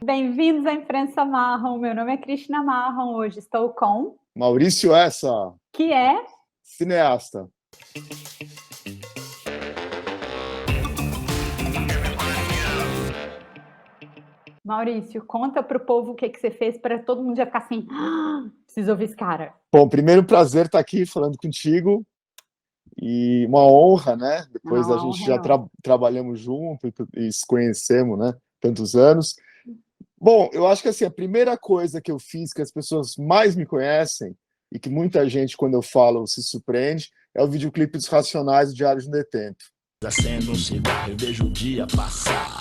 Bem-vindos à Imprensa Marrom. Meu nome é Cristina Marrom. Hoje estou com... Maurício Essa, que é... cineasta. Maurício, conta para o povo o que você fez para todo mundo já ficar assim... preciso ouvir esse cara. Bom, primeiro prazer estar aqui falando contigo e uma honra, né? Depois a gente já trabalhamos junto e se conhecemos, né? Tantos anos. Bom, eu acho que assim, a primeira coisa que eu fiz, que as pessoas mais me conhecem e que muita gente, quando eu falo, se surpreende, é o videoclipe dos Racionais do Diário de um Detento. Acendo um cigarro e vejo o dia passar.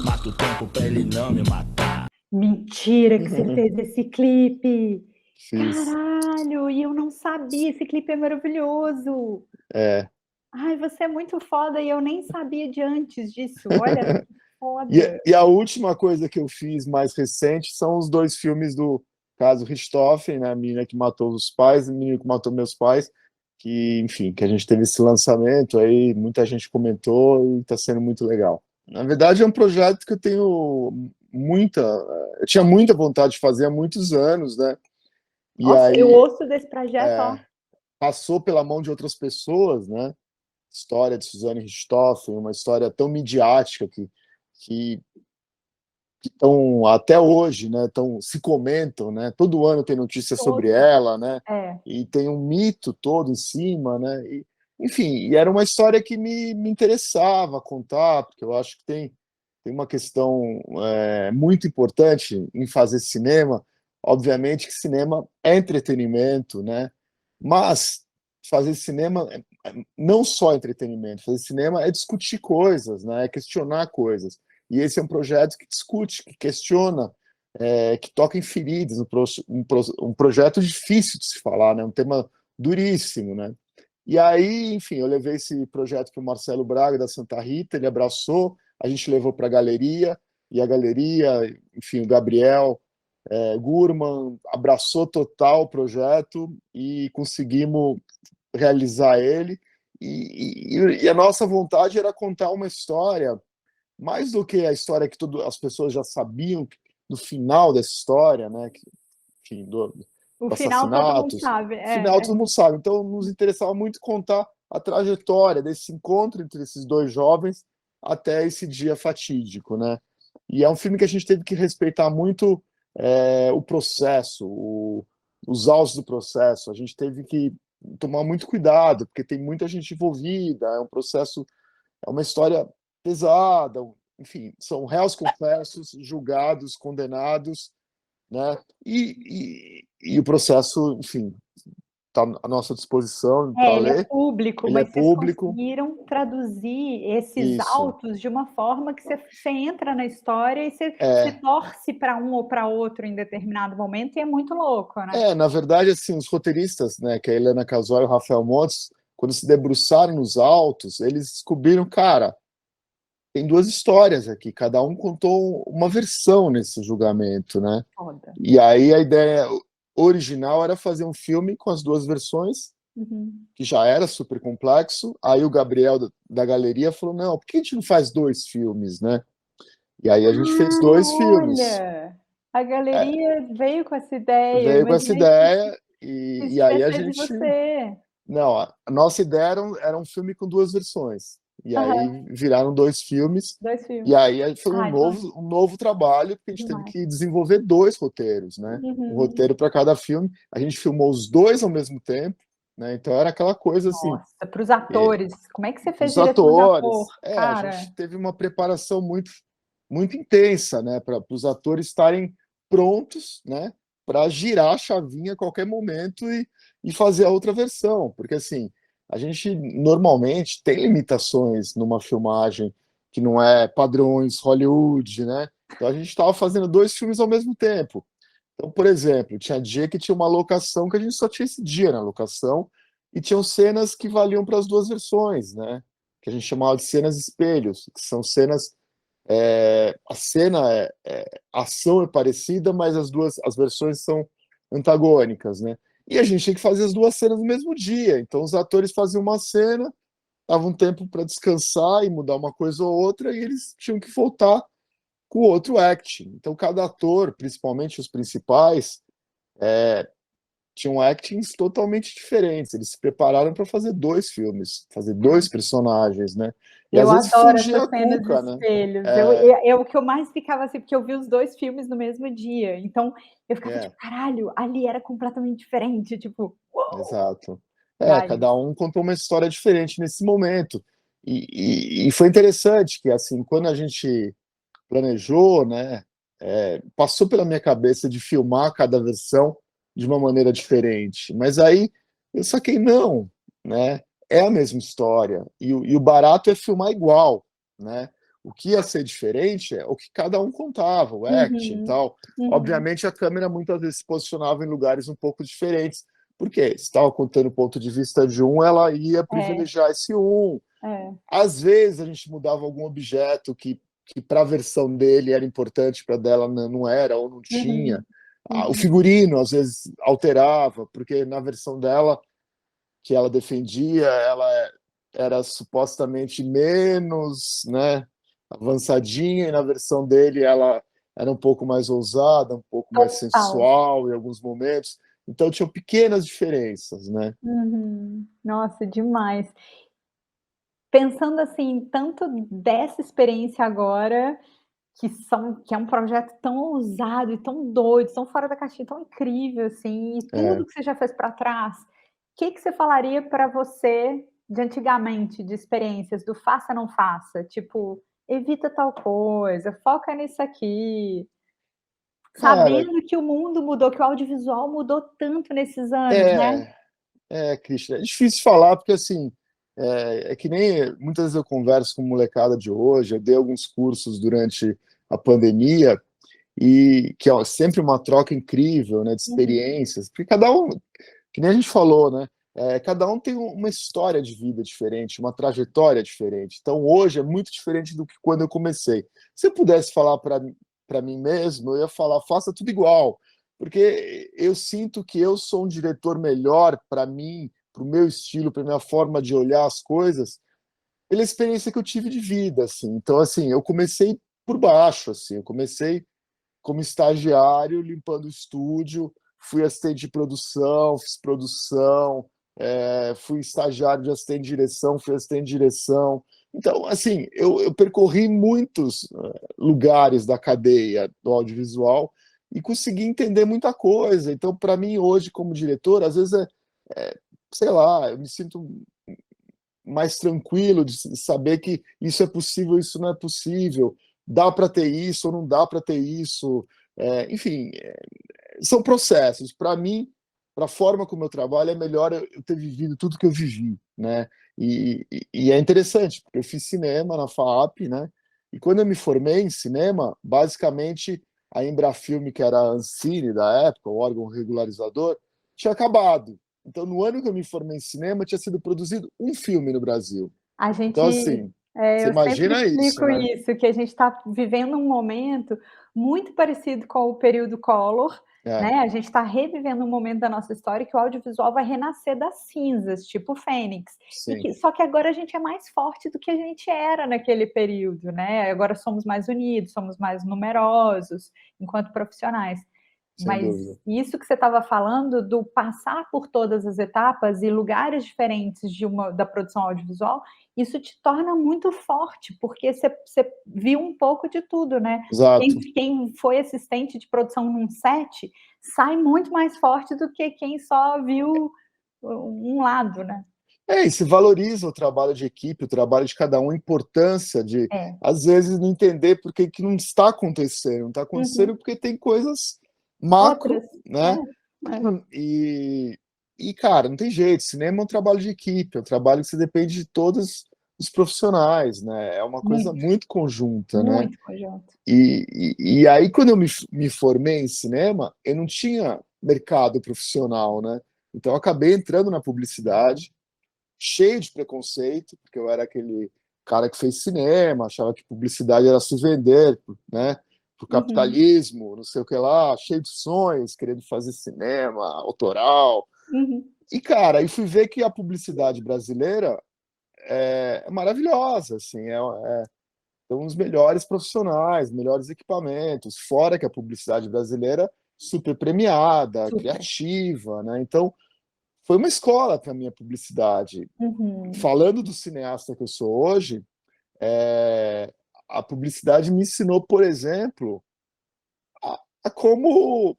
Mato o tempo pra ele não me matar. Mentira que você fez esse clipe! Fiz. Caralho, e eu não sabia, esse clipe é maravilhoso! É. Ai, você é muito foda e eu nem sabia de antes disso, olha que foda! E a última coisa que eu fiz mais recente são os dois filmes do caso Richthofen, né? A menina que matou os pais e o menino que matou meus pais, que, enfim, que a gente teve esse lançamento aí, muita gente comentou e está sendo muito legal. Na verdade, é um projeto que eu tenho eu tinha muita vontade de fazer há muitos anos, né? E nossa, aí, eu ouço desse projeto, ó. Passou pela mão de outras pessoas, né? História de Suzane Richthofen, uma história tão midiática que estão até hoje, né? Se comentam, né? Todo ano tem notícia sobre ela, né? E tem um mito todo em cima, né? Enfim, e era uma história que me interessava contar, porque eu acho que tem uma questão muito importante em fazer cinema. Obviamente que cinema é entretenimento, né? Mas fazer cinema não só entretenimento, fazer cinema é discutir coisas, né? É questionar coisas. E esse é um projeto que discute, que questiona, que toca em feridas, um projeto difícil de se falar, né? Um tema duríssimo, né? E aí, enfim, eu levei esse projeto para o Marcelo Braga, da Santa Rita, ele abraçou, a gente levou para a galeria, e a galeria, enfim, o Gabriel Gurman abraçou total o projeto e conseguimos realizar ele. E a nossa vontade era contar uma história, mais do que a história que as pessoas já sabiam no final dessa história, né? Enfim, do final todo mundo sabe. Final todo mundo sabe. Então, nos interessava muito contar a trajetória desse encontro entre esses dois jovens até esse dia fatídico, né? E é um filme que a gente teve que respeitar muito o processo, os autos do processo. A gente teve que tomar muito cuidado, porque tem muita gente envolvida, é um processo, é uma história pesada, enfim, são réus confessos, julgados, condenados, né? E o processo, enfim, está à nossa disposição para ler. Ele é público, ele mas é público. Vocês conseguiram traduzir esses autos de uma forma que você entra na história e você torce para um ou para outro em determinado momento, e é muito louco, né? Na verdade, assim, os roteiristas, né, que é a Helena Casói e o Rafael Montes, quando se debruçaram nos autos, eles descobriram, cara, tem duas histórias aqui, cada um contou uma versão nesse julgamento, né? Foda. E aí a ideia original era fazer um filme com as duas versões, que já era super complexo. Aí o Gabriel da galeria falou, não, por que a gente não faz dois filmes, né? E aí a gente fez dois filmes. A galeria veio com essa ideia. Veio com essa ideia e aí a gente... Não, a nossa ideia era um filme com duas versões. E aí viraram dois filmes. E aí foi um novo trabalho, porque a gente teve que desenvolver dois roteiros, né? Um roteiro para cada filme. A gente filmou os dois ao mesmo tempo, né? Então era aquela coisa assim. Nossa, para os atores. Como é que você fez os diretor de atores? ator, cara? A gente teve uma preparação muito intensa, né? Para os atores estarem prontos, né? Para girar a chavinha a qualquer momento e fazer a outra versão. Porque assim, a gente normalmente tem limitações numa filmagem que não é padrões Hollywood, né? Então a gente estava fazendo dois filmes ao mesmo tempo. Então, por exemplo, tinha dia que tinha uma locação que a gente só tinha esse dia na locação e tinham cenas que valiam para as duas versões, né? Que a gente chamava de cenas espelhos, que são cenas... a ação é parecida, mas as versões são antagônicas, né? E a gente tinha que fazer as duas cenas no mesmo dia. Então os atores faziam uma cena, davam um tempo para descansar e mudar uma coisa ou outra, e eles tinham que voltar com outro acting. Então, cada ator, principalmente os principais, tinham actings totalmente diferentes. Eles se prepararam para fazer 2 filmes, fazer 2 personagens, né? E Eu às vezes adoro fugia essas a cenas de cuca, né? espelhos. O que eu mais ficava assim, porque eu vi os 2 filmes no mesmo dia. Então, eu ficava tipo, caralho, ali era completamente diferente. Tipo, uou! Exato. Vale. Cada um contou uma história diferente nesse momento. E foi interessante que, assim, quando a gente planejou, né, passou pela minha cabeça de filmar cada versão de uma maneira diferente. Mas aí eu saquei, não, né, é a mesma história. E o barato é filmar igual, né? O que ia ser diferente é o que cada um contava, o acting e Uhum, tal. uhum. Obviamente, a câmera muitas vezes se posicionava em lugares um pouco diferentes, porque se estava contando o ponto de vista de um, ela ia privilegiar esse um. Às vezes a gente mudava algum objeto que para a versão dele era importante, para dela não era ou não tinha. Uhum, O uhum. figurino às vezes alterava, porque na versão dela que ela defendia, ela era supostamente menos, né, avançadinha, e na versão dele ela era um pouco mais ousada, um pouco mais Total. sensual em alguns momentos. Então tinham pequenas diferenças, né? Uhum. Nossa, demais. Pensando assim, tanto dessa experiência agora, que é um projeto tão ousado e tão doido, tão fora da caixinha, tão incrível, assim, e É. tudo que você já fez para trás, o que você falaria para você de antigamente, de experiências, do faça, não faça? Tipo, evita tal coisa, foca nisso aqui, Cara, sabendo que o mundo mudou, que o audiovisual mudou tanto nesses anos, né? é, Christian, é difícil falar, porque assim, que nem muitas vezes eu converso com molecada de hoje, eu dei alguns cursos durante a pandemia, e que é sempre uma troca incrível, né, de Uhum, experiências, porque cada um, que nem a gente falou, né, cada um tem uma história de vida diferente, uma trajetória diferente. Então hoje é muito diferente do que quando eu comecei. Se eu pudesse falar para mim mesmo, eu ia falar, faça tudo igual, porque eu sinto que eu sou um diretor melhor para mim, para o meu estilo, para minha forma de olhar as coisas, pela experiência que eu tive de vida, assim. Então, assim, eu comecei por baixo, assim, eu comecei como estagiário, limpando o estúdio, fui assistente de produção, fiz produção, fui estagiário de assistente de direção, fui assistente de direção. Então, assim, eu percorri muitos lugares da cadeia do audiovisual e consegui entender muita coisa. Então, para mim, hoje, como diretor, às vezes sei lá, eu me sinto mais tranquilo de saber que isso é possível, isso não é possível, dá para ter isso ou não dá para ter isso. Enfim, são processos. Para mim, para a forma como eu trabalho, é melhor eu ter vivido tudo que eu vivi, né? E é interessante, porque eu fiz cinema na FAAP, né? E quando eu me formei em cinema, basicamente a Embrafilme, que era a Ancine da época, o órgão regularizador, tinha acabado. Então, no ano que eu me formei em cinema, tinha sido produzido um filme no Brasil. A Então, gente, assim, você eu sempre imagina isso, explico né? isso, que a gente está vivendo um momento muito parecido com o período Collor, É, né? A gente está revivendo um momento da nossa história que o audiovisual vai renascer das cinzas, tipo Fênix. sim, Só que agora a gente é mais forte do que a gente era naquele período, né? Agora somos mais unidos, somos mais numerosos enquanto profissionais. sem Mas dúvida. isso que você estava falando do passar por todas as etapas e lugares diferentes da produção audiovisual, isso te torna muito forte, porque você viu um pouco de tudo, né? Exato. Quem foi assistente de produção num set sai muito mais forte do que quem só viu um lado, né? E se valoriza o trabalho de equipe, o trabalho de cada um, a importância de, É. às vezes, não entender por que não está acontecendo. Não está Uhum. acontecendo porque tem coisas macro, Outras. né? Cara, não tem jeito. Cinema é um trabalho de equipe, é um trabalho que você depende de todos os profissionais, né? É uma coisa Muito, muito conjunta, né? muito conjunto. E aí, quando eu me formei em cinema, eu não tinha mercado profissional, né? Então, eu acabei entrando na publicidade, cheio de preconceito, porque eu era aquele cara que fez cinema, achava que publicidade era se vender, né? Para o Uhum. capitalismo, não sei o que lá, cheio de sonhos, querendo fazer cinema, autoral. Uhum. E, cara, aí fui ver que a publicidade brasileira é maravilhosa, assim, Então, os melhores profissionais, melhores equipamentos, fora que a publicidade brasileira é super premiada, Super. criativa, né? Então, foi uma escola para mim a publicidade. Uhum. Falando do cineasta que eu sou hoje, é, a publicidade me ensinou, por exemplo, a, a como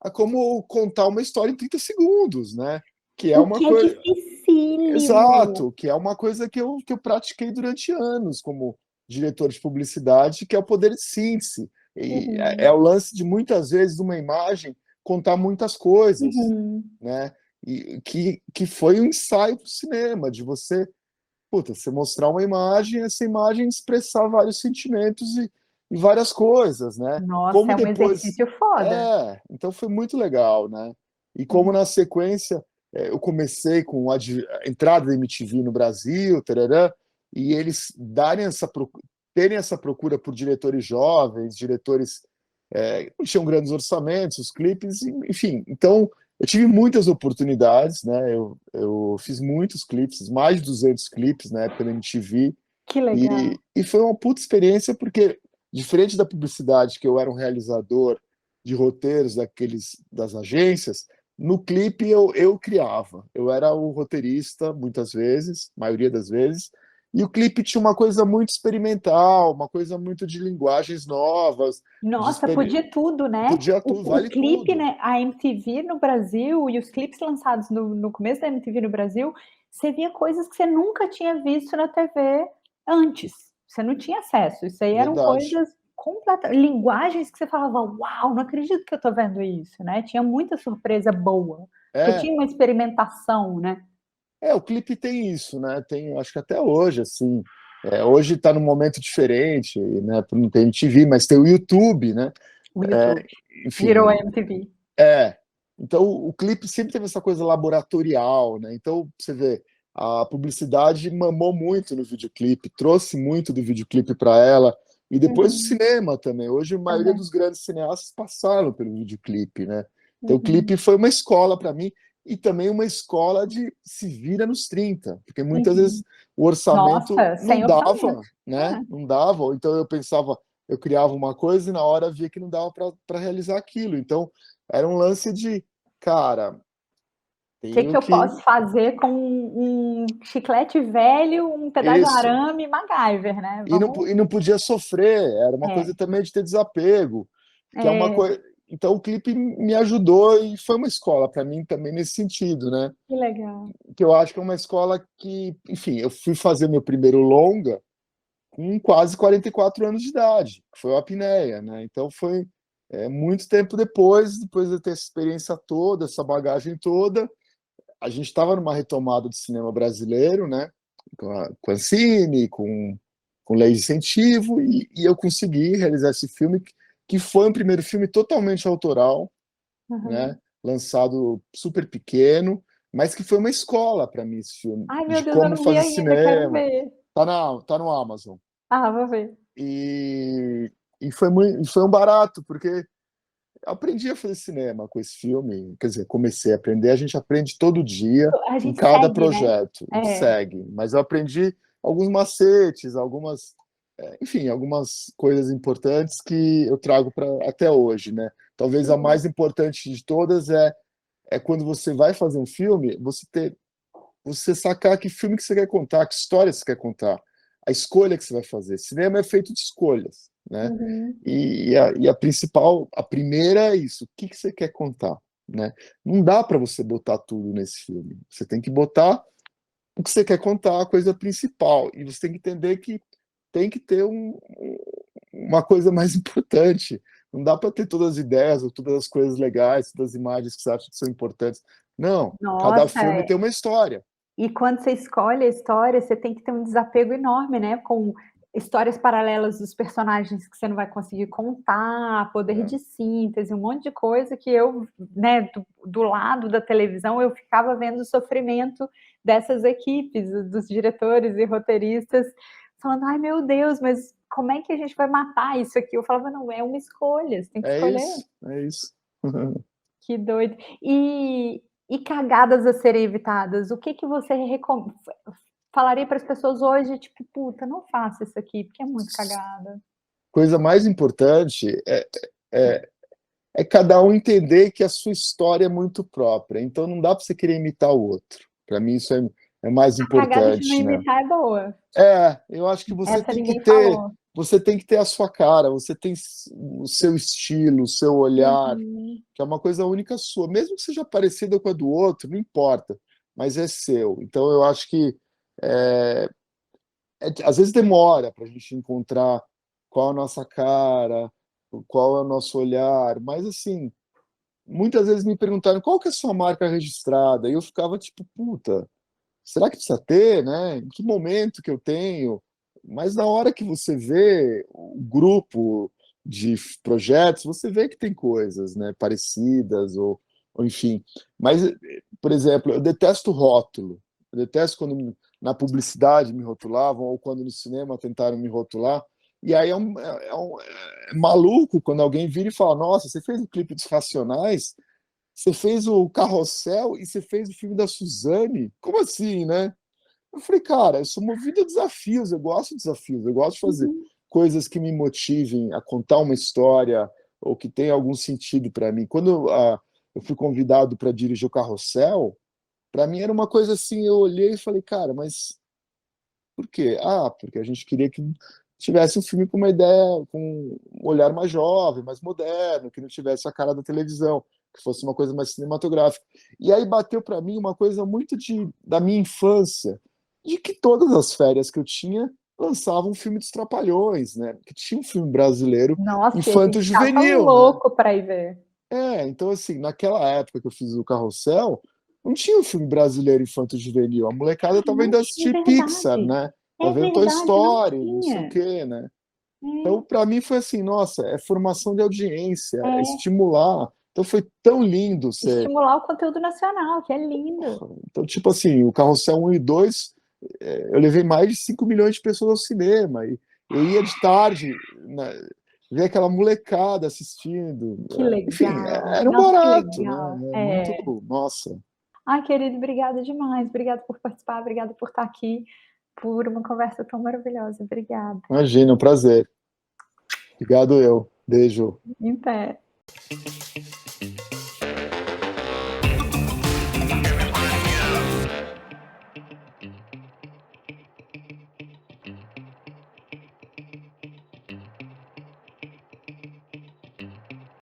a como contar uma história em 30 segundos, né? Que é O uma que é coisa. dificílimo. Exato, que é uma coisa que eu pratiquei durante anos como diretor de publicidade, que é o poder de síntese. E é Uhum. o lance de muitas vezes uma imagem contar muitas coisas, Uhum. né? E que foi um ensaio para o cinema, de você, puta, você mostrar uma imagem, essa imagem expressar vários sentimentos e várias coisas, né? Nossa, Como é um depois. exercício foda. Então foi muito legal, né? E como Uhum. na sequência eu comecei com a entrada da MTV no Brasil, tarará, e eles terem essa procura por diretores jovens, diretores que não tinham grandes orçamentos, os clipes, enfim. Então, eu tive muitas oportunidades, né? Eu fiz muitos clipes, mais de 200 clipes na época da MTV, Que legal. e foi uma puta experiência, porque, diferente da publicidade, que eu era um realizador de roteiros das agências, no clipe eu criava. Eu era o roteirista, muitas vezes, maioria das vezes, e o clipe tinha uma coisa muito experimental, uma coisa muito de linguagens novas, de Nossa, podia tudo, né? podia tudo, O vale clipe, tudo. né? A MTV no Brasil e os clipes lançados no começo da MTV no Brasil, você via coisas que você nunca tinha visto na TV antes. Você não tinha acesso. Isso aí eram Verdade. coisas completas, linguagens que você falava, uau, não acredito que eu tô vendo isso, né? Tinha muita surpresa boa, porque É, tinha uma experimentação, né? o clipe tem isso, né? Tem, acho que até hoje, assim. Hoje está num momento diferente, né? Não tem MTV, mas tem o YouTube, né? O É, YouTube virou a enfim, MTV. é. Então o clipe sempre teve essa coisa laboratorial, né? Então você vê, a publicidade mamou muito no videoclipe, trouxe muito do videoclipe para ela, e depois o Uhum, cinema também. Hoje a maioria também. dos grandes cineastas passaram pelo videoclipe, né? Então o Uhum, clipe foi uma escola para mim e também uma escola de se vira nos 30, porque muitas uhum. vezes o orçamento Nossa, não sem orçamento. dava, né? Não dava, ou então eu pensava, eu criava uma coisa e na hora via que não dava para realizar aquilo. Então era um lance de, cara, O que, tenho que eu que. posso fazer com um chiclete velho, um pedaço de Isso. arame e MacGyver, né? E não podia sofrer, era uma É, coisa também de ter desapego, que é uma é, coisa. Então o clipe me ajudou e foi uma escola para mim também nesse sentido, né? que legal. Que eu acho que é uma escola que, enfim, eu fui fazer meu primeiro longa com quase 44 anos de idade, que foi o Apneia, né? Então foi muito tempo depois de ter essa experiência toda, essa bagagem toda, a gente estava numa retomada do cinema brasileiro, né? Com a Ancine, com lei de incentivo, e eu consegui realizar esse filme, que foi um primeiro filme totalmente autoral, né? Uhum. Lançado super pequeno, mas que foi uma escola para mim esse filme, Ai, meu de Deus, eu como não vi fazer ainda, quero cinema. ver. Tá no Amazon. Ah, vou ver. E, foi um barato, porque aprendi a fazer cinema com esse filme, quer dizer, comecei a aprender, a gente aprende todo dia, A em gente cada segue, né? projeto, a gente É. segue, mas eu aprendi alguns macetes, enfim, algumas coisas importantes que eu trago para até hoje, né? Talvez a mais importante de todas é quando você vai fazer um filme, você sacar que filme que você quer contar, que história você quer contar, a escolha que você vai fazer. Cinema é feito de escolhas, né? Uhum. E a principal, a primeira é isso: o que que você quer contar, né? Não dá para você botar tudo nesse filme. Você tem que botar o que você quer contar, a coisa principal. E você tem que entender que tem que ter uma coisa mais importante. Não dá para ter todas as ideias ou todas as coisas legais, todas as imagens que você acha que são importantes. Não, cada Nossa, filme tem uma história. e quando você escolhe a história, você tem que ter um desapego enorme, né? Com histórias paralelas dos personagens que você não vai conseguir contar, poder É, de síntese, um monte de coisa que eu, né, do lado da televisão, eu ficava vendo o sofrimento dessas equipes, dos diretores e roteiristas, falando, ai meu Deus, mas como é que a gente vai matar isso aqui? Eu falava, não, é uma escolha, você tem que é escolher. isso, é isso. Que doido. E cagadas a serem evitadas, o que que você falaria para as pessoas hoje, tipo, puta, não faça isso aqui, porque é muito cagada. Coisa mais importante é cada um entender que a sua história é muito própria. Então não dá para você querer imitar o outro. Para mim isso é mais A cagada de não importante, né? imitar é boa. Eu acho que Essa ninguém falou. você tem que ter a sua cara, você tem o seu estilo, o seu olhar, Uhum. que é uma coisa única sua, mesmo que seja parecida com a do outro, não importa, mas é seu. Então eu acho que às vezes demora para a gente encontrar qual a nossa cara, qual é o nosso olhar, mas assim, muitas vezes me perguntaram qual que é a sua marca registrada, e eu ficava tipo, puta, será que precisa ter, né? Em que momento que eu tenho? Mas na hora que você vê o grupo de projetos, você vê que tem coisas, né, parecidas ou enfim. Mas, por exemplo, eu detesto rótulo. Eu detesto quando na publicidade me rotulavam ou quando no cinema tentaram me rotular. E aí é maluco quando alguém vira e fala: Nossa, você fez o clipe dos Racionais, você fez o Carrossel e você fez o filme da Suzane? Como assim, né? Eu falei, cara, eu sou movido a desafios, eu gosto de desafios, eu gosto de fazer Uhum. coisas que me motivem a contar uma história ou que tenha algum sentido para mim. Quando eu fui convidado para dirigir o Carrossel, para mim era uma coisa assim, eu olhei e falei, cara, mas por quê? Porque a gente queria que tivesse um filme com uma ideia, com um olhar mais jovem, mais moderno, que não tivesse a cara da televisão, que fosse uma coisa mais cinematográfica. E aí bateu para mim uma coisa muito da minha infância, de que todas as férias que eu tinha lançavam um filme dos Trapalhões, né? Que tinha um filme brasileiro Nossa, e a gente ficava infanto-juvenil, né? louco para ir ver. Então assim, naquela época que eu fiz o Carrossel, não tinha um filme brasileiro infanto-juvenil. A molecada Ai, tava não indo tinha, é assistir Pixar, verdade. né? Tá É vendo Toy verdade, não Story, não sei o tinha. quê, né? Então, É, para mim foi assim, nossa, é formação de audiência, é é. estimular. Então foi tão lindo ser. Estimular o conteúdo nacional, que é lindo. Então, tipo assim, o Carrossel 1 e 2, eu levei mais de 5 milhões de pessoas ao cinema. E eu ia de tarde, né, ver aquela molecada assistindo. Que Enfim, legal. era um Nossa, que barato, legal. né? É muito. É. Nossa, Ai, querido, obrigada demais. Obrigada por participar, obrigada por estar aqui, por uma conversa tão maravilhosa. Obrigada. imagina, um prazer. Obrigado eu. Beijo. Em pé.